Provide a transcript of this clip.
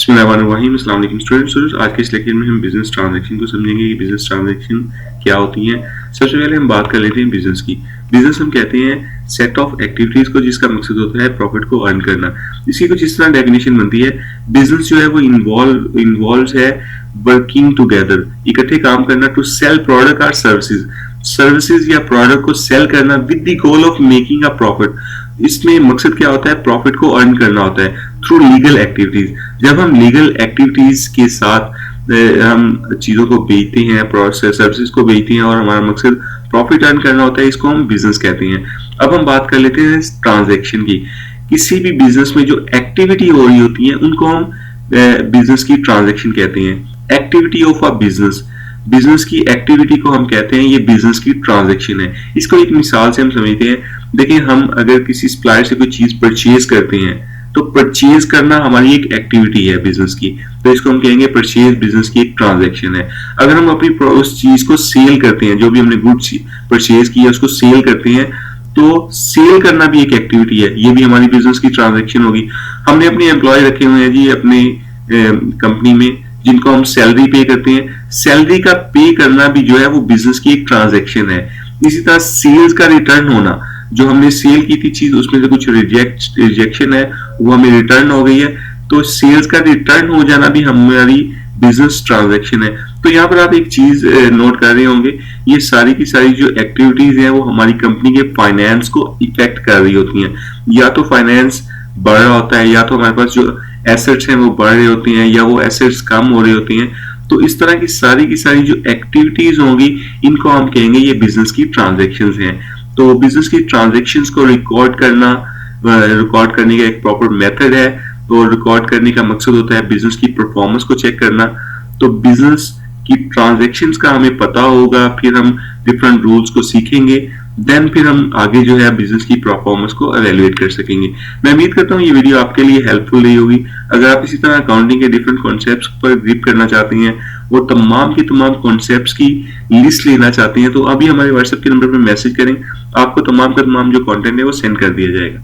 बिस्मिल्लाहिर्रहमानिर्रहीम। अस्सलाम वालेकुम स्टूडेंट्स। आज के इस लेक्चर में हम बिजनेस ट्रांजैक्शन को समझेंगे कि बिजनेस ट्रांजैक्शन क्या होती हैं। सबसे पहले हम बात कर लेते हैं बिजनेस की। बिजनेस हम कहते हैं सेट ऑफ एक्टिविटीज को जिसका मकसद होता है प्रॉफिट को अर्न करना। इसकी कुछ इस तरह डेफिनेशन बनती है। बिजनेस जो है वो इन्वॉल्व है वर्किंग टुगेदर, इकट्ठे काम करना, टू सेल प्रोडक्ट और सर्विसेज या प्रोडक्ट को सेल करना with the goal of making a profit. इसमें मकसद क्या होता है, प्रॉफिट को अर्न करना होता है थ्रू लीगल एक्टिविटीज। जब हम लीगल एक्टिविटीज के साथ हम चीजों को बेचते हैं, सर्विसेज को बेचते हैं और हमारा मकसद प्रॉफिट अर्न करना होता है, इसको हम बिजनेस कहते हैं। अब हम बात कर लेते हैं ट्रांजैक्शन की। किसी भी बिजनेस में जो एक्टिविटी हो रही होती है उनको हम बिजनेस की ट्रांजैक्शन कहते हैं। एक्टिविटी ऑफ अ बिजनेस की एक्टिविटी को हम कहते हैं ये बिजनेस की ट्रांजैक्शन है। इसको एक मिसाल से हम समझते हैं। देखिए, हम अगर किसी सप्लायर से कोई चीज परचेज करते हैं तो परचेज करना हमारी एक एक्टिविटी है बिजनेस की, तो इसको हम कहेंगे परचेज बिजनेस की एक ट्रांजैक्शन है। अगर हम अपनी उस चीज को सेल करते हैं, जो भी हमने गुड्स परचेज किया उसको सेल करते हैं, तो सेल करना भी एक एक्टिविटी है, ये भी हमारी बिजनेस की ट्रांजैक्शन होगी। हमने अपने एम्प्लॉय रखे हुए हैं जी अपने कंपनी में, जिनको हम सैलरी पे करते हैं। सैलरी का पे करना भी जो है वो बिजनेस की एक ट्रांजैक्शन है। इसी तरह सेल्स का रिटर्न होना, जो हमने सेल की थी चीज उसमें से कुछ रिजेक्शन है वो हमें रिटर्न हो गई है, तो सेल्स का रिटर्न हो जाना भी हमारी बिजनेस ट्रांजैक्शन है। तो यहाँ पर आप एक चीज नोट कर रहे होंगे, ये सारी की सारी जो एक्टिविटीज हैं वो हमारी कंपनी के फाइनेंस को इफेक्ट कर रही होती हैं। या तो फाइनेंस बढ़ रहा होता है, या तो हमारे पास जो एसेट्स हैं वो बढ़ रही होती हैं, या वो एसेट्स कम हो रही होती हैं। तो इस तरह की सारी जो एक्टिविटीज होंगी इनको हम कहेंगे ये बिजनेस की ट्रांजैक्शंस हैं। तो बिजनेस की ट्रांजैक्शंस को रिकॉर्ड करने का एक प्रॉपर मेथड है। तो रिकॉर्ड करने का मकसद होता है बिजनेस की परफॉर्मेंस को चेक करना। तो बिजनेस की ट्रांजैक्शंस का हमें पता होगा, फिर हम डिफरेंट रूल्स को सीखेंगे, देन फिर हम आगे जो है बिजनेस की परफॉर्मेंस को एवेल्युएट कर सकेंगे। मैं उम्मीद करता हूँ ये वीडियो आपके लिए हेल्पफुल रही होगी। अगर आप इसी तरह अकाउंटिंग के डिफरेंट कॉन्सेप्ट्स पर ग्रिप करना चाहते हैं, वो तमाम की तमाम कॉन्सेप्ट्स की लिस्ट लेना चाहते हैं, तो अभी हमारे व्हाट्सएप के नंबर पर मैसेज करें, आपको तमाम का तमाम जो कंटेंट है वो सेंड कर दिया जाएगा।